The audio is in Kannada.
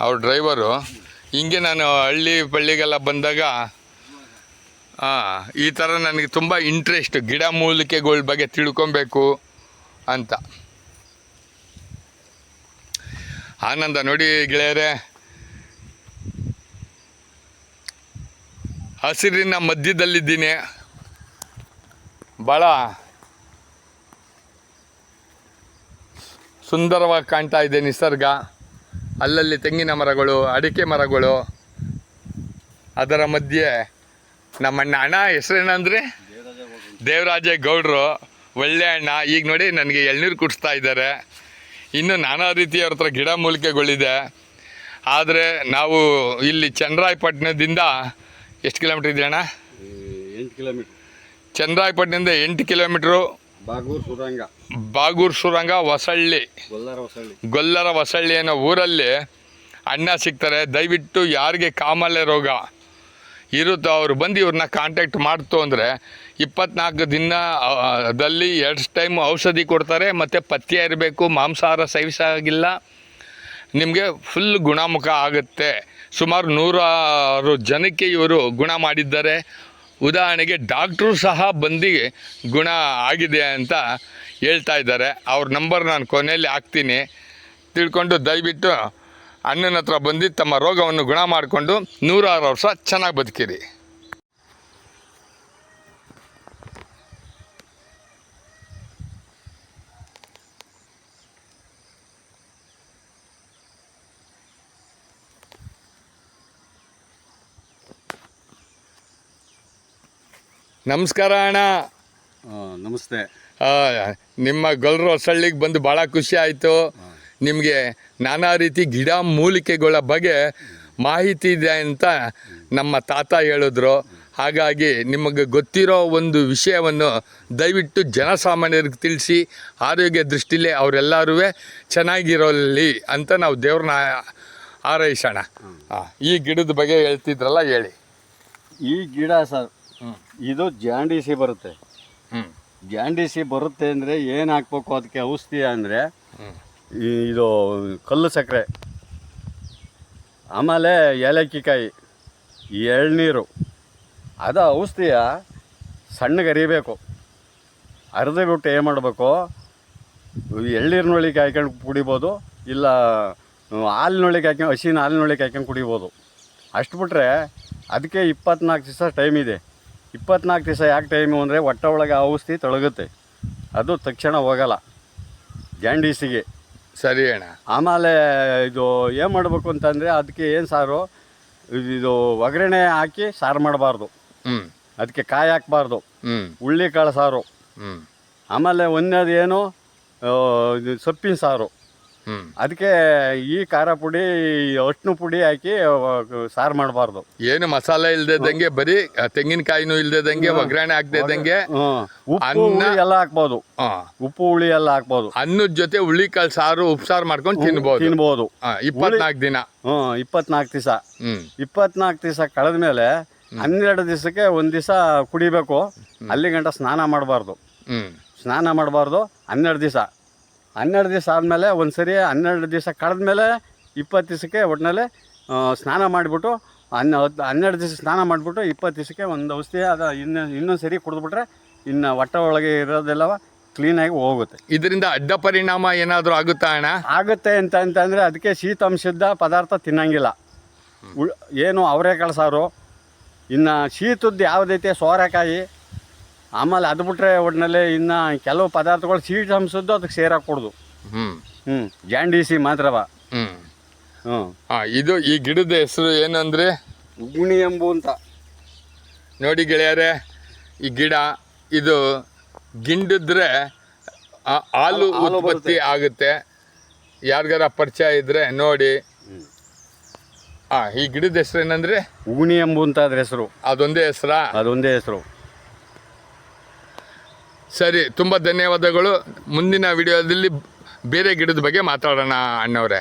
ಅವ್ರ ಡ್ರೈವರು. ಹಿಂಗೆ ನಾನು ಹಳ್ಳಿ ಪಳ್ಳಿಗೆಲ್ಲ ಬಂದಾಗ ಈ ಥರ ನನಗೆ ತುಂಬ ಇಂಟ್ರೆಸ್ಟ್, ಗಿಡ ಮೂಲಿಕೆಗಳ ಬಗ್ಗೆ ತಿಳ್ಕೊಬೇಕು ಅಂತ. ಆನಂದ ನೋಡಿ ಗೆಳೆಯರೆ, ಹಸಿರಿನ ಮಧ್ಯದಲ್ಲಿದ್ದೀನಿ. ಭಾಳ ಸುಂದರವಾಗಿ ಕಾಣ್ತಾ ಇದೆ ನಿಸರ್ಗ. ಅಲ್ಲಲ್ಲಿ ತೆಂಗಿನ ಮರಗಳು, ಅಡಿಕೆ ಮರಗಳು, ಅದರ ಮಧ್ಯೆ ನಮ್ಮಣ್ಣ. ಅಣ್ಣ ಹೆಸರೇನಂದ್ರೆ ದೇವರಾಜೇ ಗೌಡ್ರು, ಒಳ್ಳೆ ಅಣ್ಣ. ಈಗ ನೋಡಿ ನನಗೆ ಎಳ್ನೀರು ಕುಡಿಸ್ತಾ ಇದ್ದಾರೆ. ಇನ್ನು ನಾನಾ ರೀತಿಯ ಅವ್ರ ಹತ್ರ ಗಿಡ ಮೂಲಿಕೆಗಳಿದೆ. ಆದರೆ ನಾವು ಇಲ್ಲಿ ಚನ್ನರಾಯಪಟ್ಟಣದಿಂದ ಎಷ್ಟು ಕಿಲೋಮೀಟ್ರ್ ಇದೆ ಅಣ್ಣ? 8 ಕಿಲೋಮೀಟ್ರ್. ಚನ್ನರಾಯಪಟ್ಟಣದಿಂದ 8 ಕಿಲೋಮೀಟ್ರು. ಬಾಗೂರು ಸುರಂಗ ಗೊಲ್ಲರ ಹೊಸಳ್ಳಿ ಅನ್ನೋ ಊರಲ್ಲಿ ಅಣ್ಣ ಸಿಗ್ತಾರೆ. ದಯವಿಟ್ಟು ಯಾರಿಗೆ ಕಾಮಾಲೆ ರೋಗ ಇರುತ್ತೋ ಅವರು ಬಂದು ಇವ್ರನ್ನ ಕಾಂಟ್ಯಾಕ್ಟ್ ಮಾಡ್ತು ಅಂದರೆ 24 ದಿನದಲ್ಲಿ 2 ಟೈಮ್ ಔಷಧಿ ಕೊಡ್ತಾರೆ. ಮತ್ತು ಪಥ್ಯ ಇರಬೇಕು, ಮಾಂಸಾಹಾರ ಸೇವಿಸಾಗಿಲ್ಲ, ನಿಮಗೆ ಫುಲ್ ಗುಣಮುಖ ಆಗುತ್ತೆ. ಸುಮಾರು 100 ಜನಕ್ಕೆ ಇವರು ಗುಣ ಮಾಡಿದ್ದಾರೆ. ಉದಾಹರಣೆಗೆ ಡಾಕ್ಟ್ರು ಸಹ ಬಂದು ಗುಣ ಆಗಿದೆ ಅಂತ ಹೇಳ್ತಾ ಇದ್ದಾರೆ. ಅವ್ರ ನಂಬರ್ ನಾನು ಕೊನೆಯಲ್ಲಿ ಹಾಕ್ತೀನಿ. ತಿಳ್ಕೊಂಡು ದಯವಿಟ್ಟು ಅಣ್ಣನ ಹತ್ರ ಬಂದು ತಮ್ಮ ರೋಗವನ್ನು ಗುಣ ಮಾಡಿಕೊಂಡು 106 ವರ್ಷ ಚೆನ್ನಾಗಿ ಬದುಕಿರಿ. ನಮಸ್ಕಾರ ಅಣ್ಣ. ನಮಸ್ತೆ. ನಿಮ್ಮ ಗೊಲ್ಲರ ಹೊಸಳ್ಳಿಗೆ ಬಂದು ಭಾಳ ಖುಷಿ ಆಯಿತು. ನಿಮಗೆ ನಾನಾ ರೀತಿ ಗಿಡ ಮೂಲಿಕೆಗಳ ಬಗ್ಗೆ ಮಾಹಿತಿ ಇದೆ ಅಂತ ನಮ್ಮ ತಾತ ಹೇಳಿದ್ರು. ಹಾಗಾಗಿ ನಿಮಗೆ ಗೊತ್ತಿರೋ ಒಂದು ವಿಷಯವನ್ನು ದಯವಿಟ್ಟು ಜನಸಾಮಾನ್ಯರಿಗೆ ತಿಳಿಸಿ ಆರೋಗ್ಯ ದೃಷ್ಟಿಲಿ ಅವರೆಲ್ಲರೂ ಚೆನ್ನಾಗಿರೋಲ್ಲಿ ಅಂತ ನಾವು ದೇವ್ರನ್ನ ಹಾರೈಸೋಣ. ಈ ಗಿಡದ ಬಗ್ಗೆ ಹೇಳ್ತಿದ್ರಲ್ಲ, ಹೇಳಿ. ಈ ಗಿಡ ಸರ್, ಇದು ಜಾಂಡೀಸಿ ಬರುತ್ತೆ. ಜಾಂಡೀಸಿ ಬರುತ್ತೆ ಅಂದರೆ ಏನು ಹಾಕ್ಬೇಕು ಅದಕ್ಕೆ ಔಷಧಿ ಅಂದರೆ ಇದು ಕಲ್ಲು ಸಕ್ಕರೆ, ಆಮೇಲೆ ಏಲಕ್ಕಿಕಾಯಿ, ಎಳ್ನೀರು. ಅದು ಔಷಧಿಯ ಸಣ್ಣಗೆ ಅರಿಬೇಕು. ಅರ್ದು ಬಿಟ್ಟು ಏನು ಮಾಡಬೇಕು, ಎಳ್ನೀರಿನೊಳಗೆ ಹಾಕ್ಕೊಂಡು ಕುಡಿಬೋದು, ಇಲ್ಲ ಹಾಲಿನೊಳಗೆ ಹಾಕ್ಕೊಂಡು, ಹಸಿನ ಹಾಲಿನೊಳಗೆ ಹಾಕ್ಕೊಂಡು ಕುಡಿಬೋದು. ಅಷ್ಟು ಬಿಟ್ಟರೆ ಅದಕ್ಕೆ 24 ದಿವಸ ಟೈಮ್ ಇದೆ. 24 ದಿವಸ ಯಾಕೆ ಟೈಮು ಅಂದರೆ ಹೊಟ್ಟೆ ಒಳಗೆ ಔಷಧಿ ತೊಳಗುತ್ತೆ, ಅದು ತಕ್ಷಣ ಹೋಗಲ್ಲ ಜಾಂಡೀಸಿಗೆ. ಸರಿ ಅಣ್ಣ. ಆಮೇಲೆ ಇದು ಏನು ಮಾಡಬೇಕು ಅಂತಂದರೆ ಅದಕ್ಕೆ ಏನು ಸಾರು, ಇದು ಒಗ್ಗರಣೆ ಹಾಕಿ ಸಾರು ಮಾಡಬಾರ್ದು. ಅದಕ್ಕೆ ಕಾಯಿ ಹಾಕ್ಬಾರ್ದು, ಹುಳ್ಳಿ ಕಾಳು ಸಾರು. ಆಮೇಲೆ ಒಂದೇದು ಏನು ಸೊಪ್ಪಿನ ಸಾರು. ಅದಕ್ಕೆ ಈ ಖಾರ ಪುಡಿ, ಅರ್ಶಿನ ಪುಡಿ ಹಾಕಿ ಸಾರು ಮಾಡಬಾರ್ದು. ಏನು ಮಸಾಲೆ ಇಲ್ದೇದಂಗೆ, ಬರೀ ತೆಂಗಿನಕಾಯಿನೂ ಇಲ್ದೇದಂಗೆ, ಒಗ್ಗರಣೆ ಹಾಕ್ದೇದಂಗೆ, ಉಪ್ಪು ಹುಳಿ ಎಲ್ಲ ಹಾಕ್ಬೋದು. ಉಪ್ಪು ಹುಳಿ ಎಲ್ಲ ಹಾಕ್ಬೋದು. ಅನ್ನದ ಜೊತೆ ಹುಳಿಕಾಳು ಸಾರು, ಉಪ್ಸಾರು ಮಾಡ್ಕೊಂಡು ತಿನ್ಬೋದು. 24 ದಿನ. 24 ದಿವಸ. 24 ದಿವಸ ಕಳೆದ್ಮೇಲೆ 12 ದಿವಸಕ್ಕೆ ಒಂದು ದಿವಸ ಕುಡಿಬೇಕು. ಅಲ್ಲಿ ಗಂಟ ಸ್ನಾನ ಮಾಡಬಾರ್ದು. 12 ದಿವಸ. 12 ದಿವಸ ಆದಮೇಲೆ ಒಂದು ಸರಿ 12 ದಿವಸ ಕಳೆದ್ಮೇಲೆ 20 ದಿವಸಕ್ಕೆ ಒಟ್ಟಿನಲ್ಲಿ ಸ್ನಾನ ಮಾಡಿಬಿಟ್ಟು 12 ದಿವಸ ಸ್ನಾನ ಮಾಡಿಬಿಟ್ಟು 20 ದಿವಸಕ್ಕೆ ಒಂದು ಔಷಧಿ ಅದು ಇನ್ನೊಂದು ಸರಿ ಕುಡಿದ್ಬಿಟ್ರೆ ಇನ್ನು ಹೊಟ್ಟೆ ಒಳಗೆ ಇರೋದೆಲ್ಲವ ಕ್ಲೀನಾಗಿ ಹೋಗುತ್ತೆ. ಇದರಿಂದ ಅಡ್ಡ ಪರಿಣಾಮ ಏನಾದರೂ ಆಗುತ್ತಾ ಅಣ್ಣ? ಆಗುತ್ತೆ ಅಂತಂದರೆ ಅದಕ್ಕೆ ಶೀತಾಂಶದ ಪದಾರ್ಥ ತಿನ್ನಂಗಿಲ್ಲ. ಏನು ಅವರೆಕಾಳು ಸಾರು, ಇನ್ನು ಶೀತದ್ದು ಯಾವುದೈತೆ ಸೋರೆಕಾಯಿ, ಆಮೇಲೆ ಅದು ಬಿಟ್ರೆ ಒಟ್ಟಿನಲ್ಲಿ ಇನ್ನು ಕೆಲವು ಪದಾರ್ಥಗಳು ಶೀತಾಂಶದ್ದು ಅದಕ್ಕೆ ಸೇರಾಕೊಡ್ದು. ಜಾಂಡೀಸಿ ಮಾತ್ರವ. ಇದು ಈ ಗಿಡದ ಹೆಸರು ಏನಂದ್ರೆ ಉಗುಣಿ ಎಂಬು ಅಂತ. ನೋಡಿ ಗೆಳೆಯರೆ, ಈ ಗಿಡ ಇದು ಗಿಂಡಿದ್ರೆ ಹಾಲು ಉತ್ಪತ್ತಿ ಆಗುತ್ತೆ. ಯಾರಿಗಾರ ಪರಿಚಯ ಇದ್ರೆ ನೋಡಿ. ಈ ಗಿಡದ ಹೆಸರು ಏನಂದ್ರೆ ಉಗುಣಿ ಎಂಬು ಅಂತ ಅದ್ರ ಹೆಸರು. ಅದೊಂದೇ ಹೆಸರಾ? ಅದೊಂದೇ ಹೆಸರು. ಸರಿ, ತುಂಬ ಧನ್ಯವಾದಗಳು. ಮುಂದಿನ ವಿಡಿಯೋದಲ್ಲಿ ಬೇರೆ ಗಿಡದ ಬಗ್ಗೆ ಮಾತಾಡೋಣ ಅಣ್ಣವ್ರೆ.